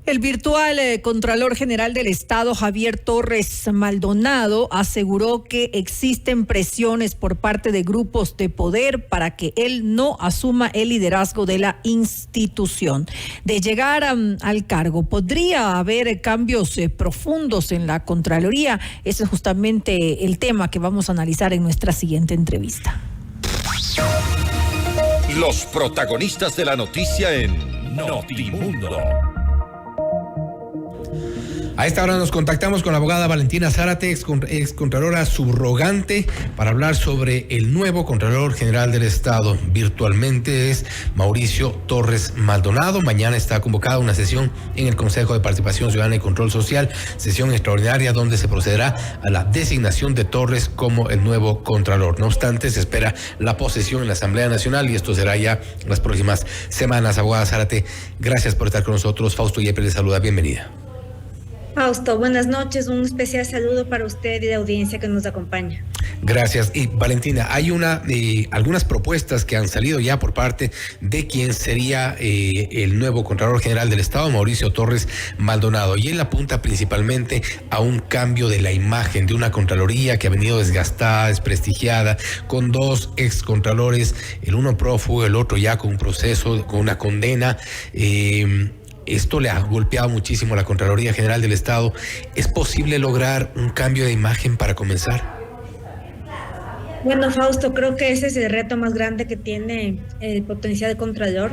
El virtual Contralor General del Estado, Javier Torres Maldonado, aseguró que existen presiones por parte de grupos de poder para que él no asuma el liderazgo de la institución. De llegar al cargo, ¿podría haber cambios profundos en la Contraloría? Ese es justamente el tema que vamos a analizar en nuestra siguiente entrevista. Los protagonistas de la noticia en Notimundo. A esta hora nos contactamos con la abogada Valentina Zárate, ex contralora subrogante, para hablar sobre el nuevo Contralor General del Estado. Virtualmente es Mauricio Torres Maldonado. Mañana está convocada una sesión en el Consejo de Participación Ciudadana y Control Social, sesión extraordinaria donde se procederá a la designación de Torres como el nuevo Contralor. No obstante, se espera la posesión en la Asamblea Nacional y esto será ya las próximas semanas. Abogada Zárate, gracias por estar con nosotros. Fausto Yepes le saluda, bienvenida. Fausto, buenas noches, un especial saludo para usted y la audiencia que nos acompaña. Gracias. Y Valentina, hay algunas propuestas que han salido ya por parte de quien sería el nuevo Contralor General del Estado, Mauricio Torres Maldonado, y él apunta principalmente a un cambio de la imagen de una Contraloría que ha venido desgastada, desprestigiada, con dos excontralores, el uno prófugo, el otro ya con un proceso, con una condena. Esto le ha golpeado muchísimo a la Contraloría General del Estado. ¿Es posible lograr un cambio de imagen para comenzar? Bueno, Fausto, creo que ese es el reto más grande que tiene el potencial Contralor.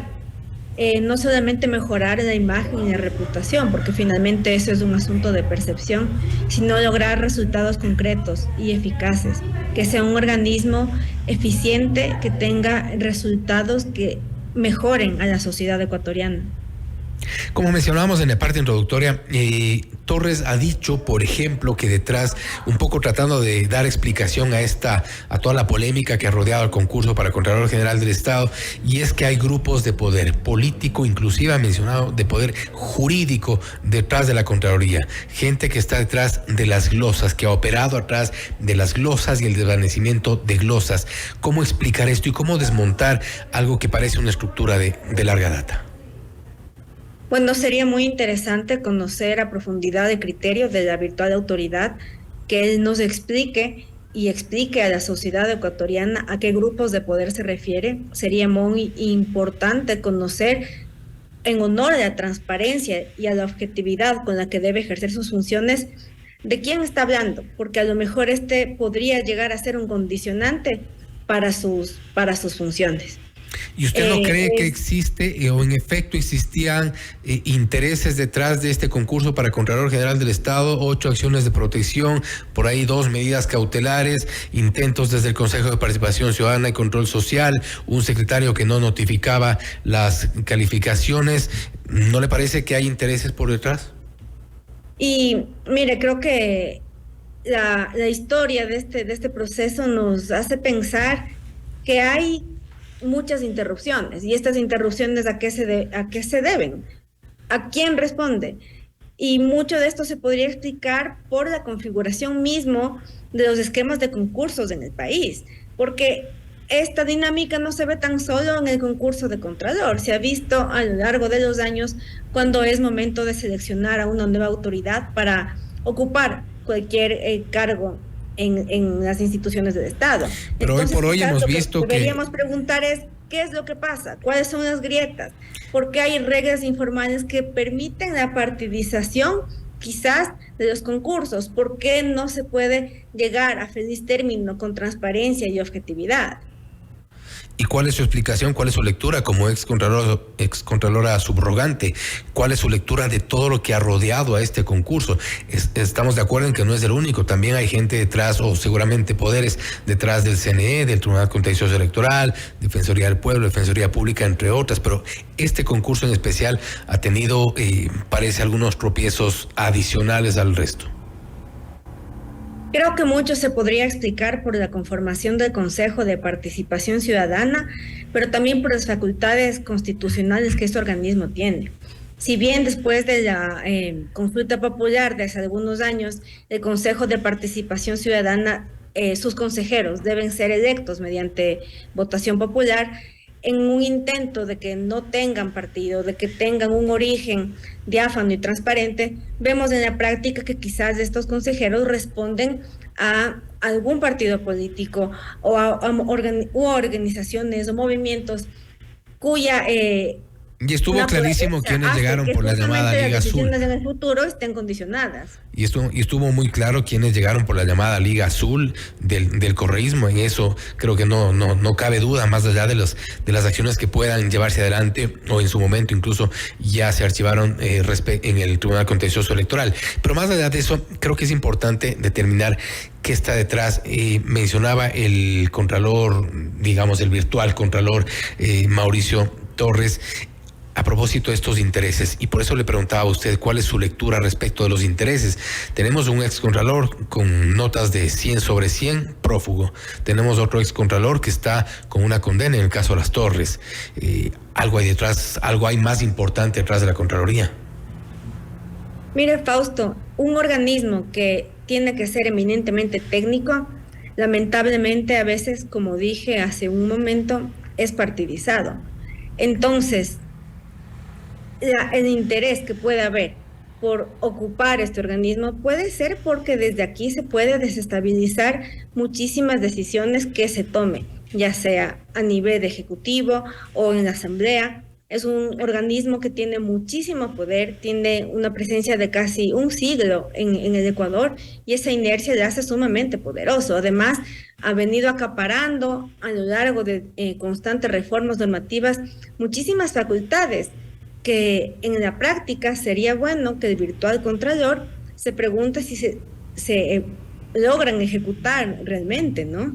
No solamente mejorar la imagen y la reputación, porque finalmente eso es un asunto de percepción, sino lograr resultados concretos y eficaces, que sea un organismo eficiente, que tenga resultados que mejoren a la sociedad ecuatoriana. Como mencionábamos en la parte introductoria, Torres ha dicho, por ejemplo, que detrás, un poco tratando de dar explicación a toda la polémica que ha rodeado el concurso para Contralor General del Estado, y es que hay grupos de poder político, inclusive ha mencionado de poder jurídico detrás de la Contraloría, gente que está detrás de las glosas, que ha operado atrás de las glosas y el desvanecimiento de glosas. ¿Cómo explicar esto y cómo desmontar algo que parece una estructura de larga data? Bueno, sería muy interesante conocer a profundidad el criterio de la virtual autoridad, que él nos explique y explique a la sociedad ecuatoriana a qué grupos de poder se refiere. Sería muy importante conocer, en honor a la transparencia y a la objetividad con la que debe ejercer sus funciones, de quién está hablando, porque a lo mejor podría llegar a ser un condicionante para sus funciones. ¿Y usted no cree que existe o en efecto existían intereses detrás de este concurso para Contralor General del Estado? 8 acciones de protección, por ahí 2 medidas cautelares, intentos desde el Consejo de Participación Ciudadana y Control Social, un secretario que no notificaba las calificaciones. ¿No le parece que hay intereses por detrás? Y mire, creo que la historia de este proceso nos hace pensar que hay muchas interrupciones, y estas interrupciones ¿a qué se deben? ¿A quién responde? Y mucho de esto se podría explicar por la configuración mismo de los esquemas de concursos en el país, porque esta dinámica no se ve tan solo en el concurso de Contralor, se ha visto a lo largo de los años cuando es momento de seleccionar a una nueva autoridad para ocupar cualquier cargo en las instituciones del Estado. Pero entonces, hoy por hoy hemos visto que deberíamos preguntar es, ¿qué es lo que pasa? ¿Cuáles son las grietas? ¿Por qué hay reglas informales que permiten la partidización quizás de los concursos? ¿Por qué no se puede llegar a feliz término con transparencia y objetividad? ¿Y cuál es su explicación, cuál es su lectura como excontralora subrogante? ¿Cuál es su lectura de todo lo que ha rodeado a este concurso? Estamos de acuerdo en que no es el único, también hay gente detrás, o seguramente poderes detrás del CNE, del Tribunal Contencioso Electoral, Defensoría del Pueblo, Defensoría Pública, entre otras, pero este concurso en especial ha tenido, parece, algunos tropiezos adicionales al resto. Creo que mucho se podría explicar por la conformación del Consejo de Participación Ciudadana, pero también por las facultades constitucionales que este organismo tiene. Si bien después de la consulta popular de hace algunos años, el Consejo de Participación Ciudadana, sus consejeros deben ser electos mediante votación popular, en un intento de que no tengan partido, de que tengan un origen diáfano y transparente, vemos en la práctica que quizás estos consejeros responden a algún partido político o a organizaciones o movimientos cuya y estuvo clarísimo quienes llegaron por la llamada Liga Azul. En el futuro estén condicionadas. Y estuvo muy claro quienes llegaron por la llamada Liga Azul del correísmo. En eso creo que no cabe duda, más allá de las acciones que puedan llevarse adelante, o en su momento incluso ya se archivaron en el Tribunal Contencioso Electoral. Pero más allá de eso, creo que es importante determinar qué está detrás. Mencionaba el contralor, digamos el virtual contralor Mauricio Torres, a propósito de estos intereses, y por eso le preguntaba a usted cuál es su lectura respecto de los intereses. Tenemos un excontralor con notas de 100 sobre 100, prófugo. Tenemos otro excontralor que está con una condena en el caso de Las Torres. Algo hay detrás, algo hay más importante detrás de la Contraloría. Mire, Fausto, un organismo que tiene que ser eminentemente técnico, lamentablemente a veces, como dije hace un momento, es partidizado. Entonces, el interés que puede haber por ocupar este organismo puede ser porque desde aquí se puede desestabilizar muchísimas decisiones que se tomen, ya sea a nivel ejecutivo o en la asamblea. Es un organismo que tiene muchísimo poder, tiene una presencia de casi un siglo en el Ecuador, y esa inercia le hace sumamente poderoso. Además, ha venido acaparando a lo largo de constantes reformas normativas muchísimas facultades que en la práctica sería bueno que el virtual contralor se pregunte si se logran ejecutar realmente, ¿no?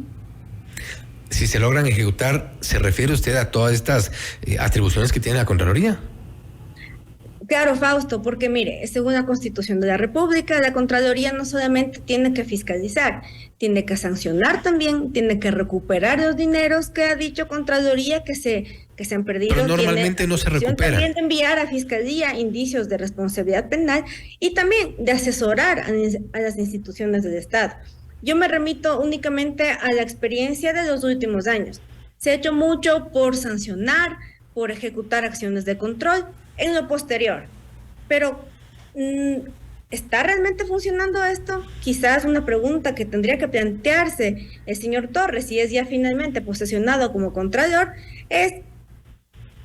Si se logran ejecutar, ¿se refiere usted a todas estas atribuciones que tiene la Contraloría? Claro, Fausto, porque mire, según la Constitución de la República, la Contraloría no solamente tiene que fiscalizar, tiene que sancionar también, tiene que recuperar los dineros que ha dicho Contraloría que se han perdido. Pero normalmente no se recuperan. También de enviar a Fiscalía indicios de responsabilidad penal y también de asesorar a las instituciones del Estado. Yo me remito únicamente a la experiencia de los últimos años. Se ha hecho mucho por sancionar, por ejecutar acciones de control en lo posterior. Pero, ¿está realmente funcionando esto? Quizás una pregunta que tendría que plantearse el señor Torres, si es ya finalmente posesionado como contralor, es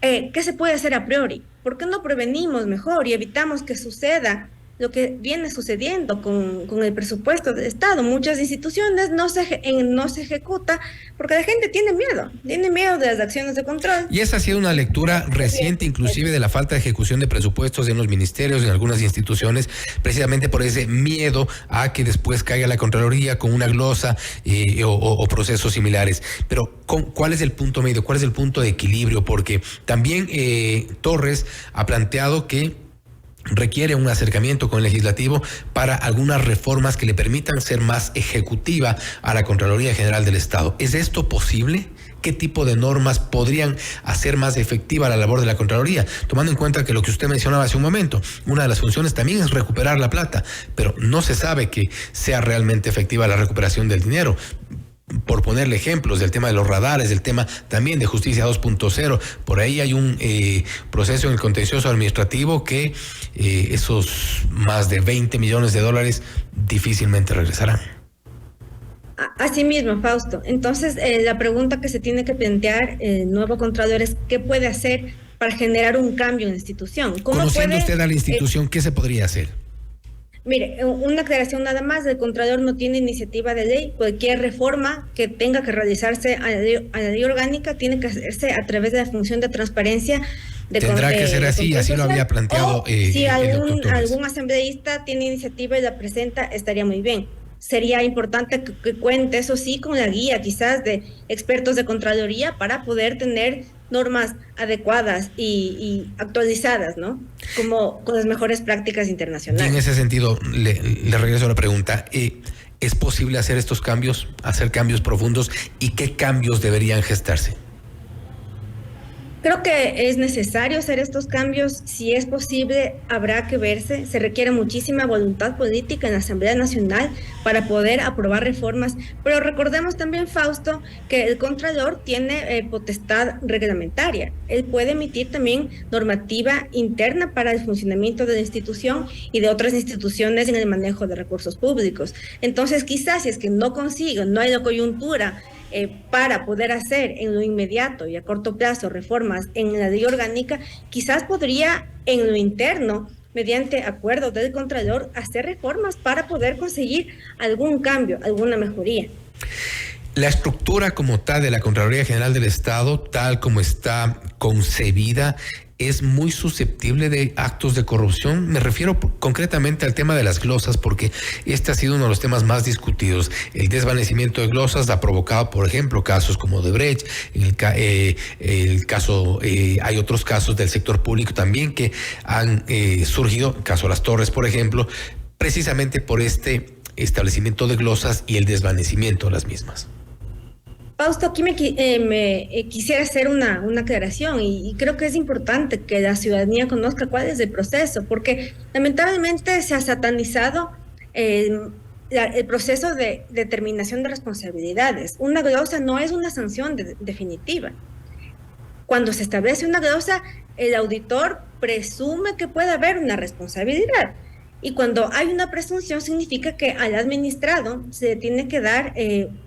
¿qué se puede hacer a priori? ¿Por qué no prevenimos mejor y evitamos que suceda lo que viene sucediendo con el presupuesto del Estado? Muchas instituciones no se ejecuta porque la gente tiene miedo de las acciones de control. Y esa ha sido una lectura reciente, inclusive, de la falta de ejecución de presupuestos en los ministerios, en algunas instituciones, precisamente por ese miedo a que después caiga la Contraloría con una glosa o procesos similares. Pero ¿cuál es el punto medio? ¿Cuál es el punto de equilibrio? Porque también Torres ha planteado que requiere un acercamiento con el legislativo para algunas reformas que le permitan ser más ejecutiva a la Contraloría General del Estado. ¿Es esto posible? ¿Qué tipo de normas podrían hacer más efectiva la labor de la Contraloría? Tomando en cuenta que lo que usted mencionaba hace un momento, una de las funciones también es recuperar la plata, pero no se sabe que sea realmente efectiva la recuperación del dinero. Por ponerle ejemplos del tema de los radares, del tema también de Justicia 2.0, por ahí hay un proceso en el contencioso administrativo que esos más de 20 millones de dólares difícilmente regresarán. Así mismo, Fausto. Entonces, la pregunta que se tiene que plantear el nuevo Contralor es ¿qué puede hacer para generar un cambio en la institución? Conociendo usted a la institución, ¿qué se podría hacer? Mire, una aclaración nada más, el Contralor no tiene iniciativa de ley. Cualquier reforma que tenga que realizarse a la ley orgánica tiene que hacerse a través de la función de transparencia. Tendrá que ser así, así lo había planteado. Si algún asambleísta tiene iniciativa y la presenta, estaría muy bien. Sería importante que cuente, eso sí, con la guía quizás de expertos de Contraloría para poder tener normas adecuadas y actualizadas, ¿no? Como con las mejores prácticas internacionales. Y en ese sentido, le regreso a la pregunta. ¿Es posible hacer estos cambios, hacer cambios profundos? ¿Y qué cambios deberían gestarse? Creo que es necesario hacer estos cambios. Si es posible, habrá que verse. Se requiere muchísima voluntad política en la Asamblea Nacional para poder aprobar reformas. Pero recordemos también, Fausto, que el Contralor tiene potestad reglamentaria. Él puede emitir también normativa interna para el funcionamiento de la institución y de otras instituciones en el manejo de recursos públicos. Entonces, quizás si es que no consigue, no hay la coyuntura para poder hacer en lo inmediato y a corto plazo reformas en la ley orgánica, quizás podría en lo interno, mediante acuerdo del Contralor, hacer reformas para poder conseguir algún cambio, alguna mejoría. La estructura como tal de la Contraloría General del Estado, tal como está concebida, es muy susceptible de actos de corrupción. Me refiero concretamente al tema de las glosas, porque este ha sido uno de los temas más discutidos. El desvanecimiento de glosas ha provocado, por ejemplo, casos como Odebrecht. Hay otros casos del sector público también que han surgido, el caso de Las Torres, por ejemplo, precisamente por este establecimiento de glosas y el desvanecimiento de las mismas. Fausto, aquí quisiera hacer una aclaración y creo que es importante que la ciudadanía conozca cuál es el proceso, porque lamentablemente se ha satanizado el proceso de determinación de responsabilidades. Una glosa no es una sanción definitiva. Cuando se establece una glosa, el auditor presume que puede haber una responsabilidad. Y cuando hay una presunción, significa que al administrado se le tiene que dar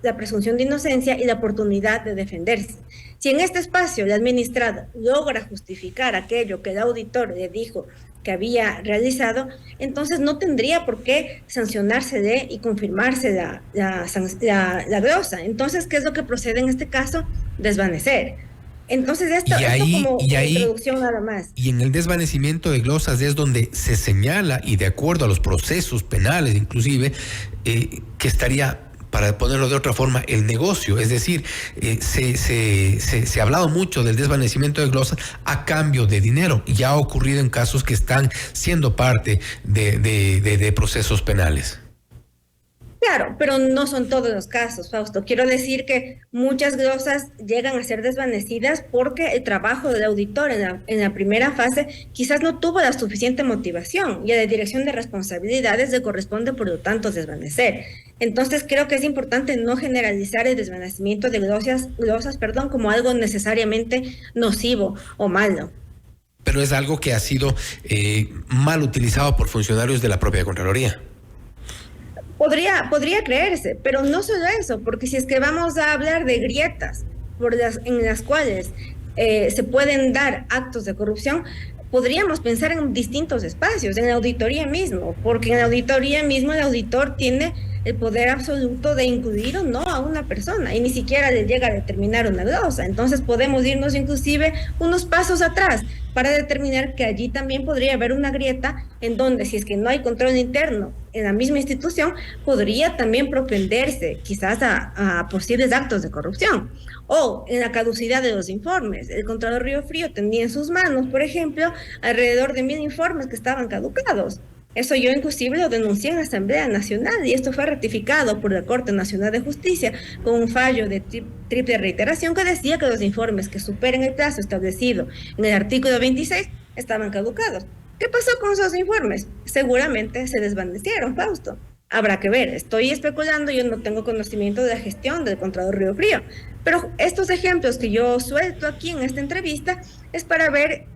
la presunción de inocencia y la oportunidad de defenderse. Si en este espacio el administrado logra justificar aquello que el auditor le dijo que había realizado, entonces no tendría por qué sancionársele y confirmarse la glosa. Entonces, ¿qué es lo que procede en este caso? Desvanecer. Entonces esto como introducción nada más. Y en el desvanecimiento de glosas es donde se señala, y de acuerdo a los procesos penales inclusive, que estaría, para ponerlo de otra forma, el negocio. Es decir, se ha hablado mucho del desvanecimiento de glosas a cambio de dinero. Ya ha ocurrido en casos que están siendo parte de procesos penales. Claro, pero no son todos los casos, Fausto. Quiero decir que muchas glosas llegan a ser desvanecidas porque el trabajo del auditor en la primera fase quizás no tuvo la suficiente motivación y a la dirección de responsabilidades le corresponde, por lo tanto, desvanecer. Entonces, creo que es importante no generalizar el desvanecimiento de glosas, como algo necesariamente nocivo o malo. Pero es algo que ha sido mal utilizado por funcionarios de la propia Contraloría. Podría creerse, pero no solo eso, porque si es que vamos a hablar de grietas en las cuales se pueden dar actos de corrupción, podríamos pensar en distintos espacios, en la auditoría mismo, porque en la auditoría mismo el auditor tiene el poder absoluto de incluir o no a una persona y ni siquiera le llega a determinar una glosa. Entonces podemos irnos inclusive unos pasos atrás para determinar que allí también podría haber una grieta en donde, si es que no hay control interno en la misma institución, podría también propenderse quizás a posibles actos de corrupción. O en la caducidad de los informes. El Contralor Río Frío tenía en sus manos, por ejemplo, alrededor de 1,000 informes que estaban caducados. Eso yo inclusive lo denuncié en la Asamblea Nacional y esto fue ratificado por la Corte Nacional de Justicia con un fallo de triple reiteración que decía que los informes que superen el plazo establecido en el artículo 26 estaban caducados. ¿Qué pasó con esos informes? Seguramente se desvanecieron, Fausto. Habrá que ver, estoy especulando, yo no tengo conocimiento de la gestión del Contralor Río Frío, pero estos ejemplos que yo suelto aquí en esta entrevista es para ver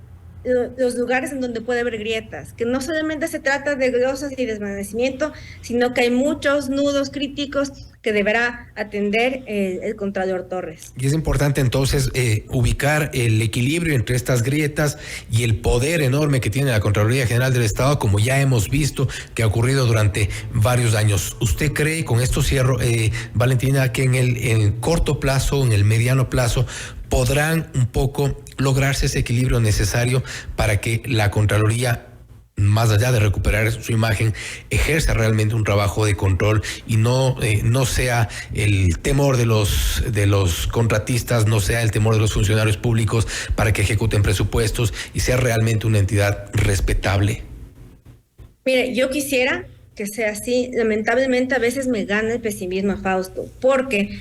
los lugares en donde puede haber grietas, que no solamente se trata de glosas y desvanecimiento, sino que hay muchos nudos críticos que deberá atender el Contralor Torres. Y es importante entonces ubicar el equilibrio entre estas grietas y el poder enorme que tiene la Contraloría General del Estado, como ya hemos visto que ha ocurrido durante varios años. ¿Usted cree, con esto cierro, Valentina, que en el corto plazo, en el mediano plazo, podrán un poco lograrse ese equilibrio necesario para que la Contraloría, más allá de recuperar su imagen, ejerza realmente un trabajo de control y no sea el temor de los contratistas, no sea el temor de los funcionarios públicos para que ejecuten presupuestos y sea realmente una entidad respetable? Mire, yo quisiera que sea así. Lamentablemente a veces me gana el pesimismo, Fausto, porque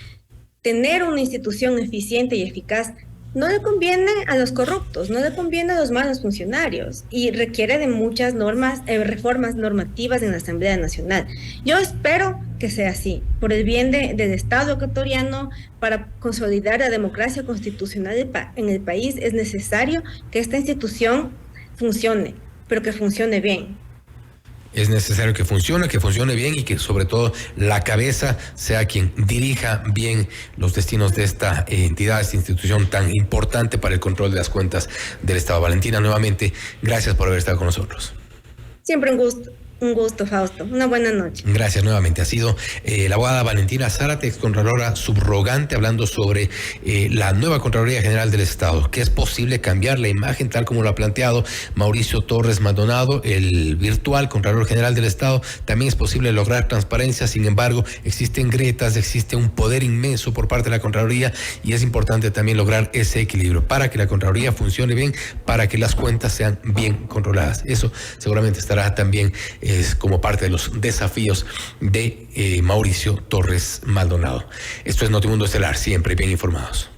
tener una institución eficiente y eficaz no le conviene a los corruptos, no le conviene a los malos funcionarios y requiere de muchas normas, reformas normativas en la Asamblea Nacional. Yo espero que sea así, por el bien del Estado ecuatoriano, para consolidar la democracia constitucional en el país. Es necesario que esta institución funcione, pero que funcione bien. Es necesario que funcione bien y que sobre todo la cabeza sea quien dirija bien los destinos de esta entidad, esta institución tan importante para el control de las cuentas del Estado. Valentina, nuevamente, gracias por haber estado con nosotros. Siempre un gusto, Fausto. Una buena noche. Gracias nuevamente. Ha sido la abogada Valentina Zárate, excontralora subrogante, hablando sobre la nueva Contraloría General del Estado, que es posible cambiar la imagen tal como lo ha planteado Mauricio Torres Maldonado, el virtual Contralor General del Estado. También es posible lograr transparencia, sin embargo, existen grietas, existe un poder inmenso por parte de la Contraloría y es importante también lograr ese equilibrio para que la Contraloría funcione bien, para que las cuentas sean bien controladas. Eso seguramente estará también es como parte de los desafíos de Mauricio Torres Maldonado. Esto es Notimundo Estelar, siempre bien informados.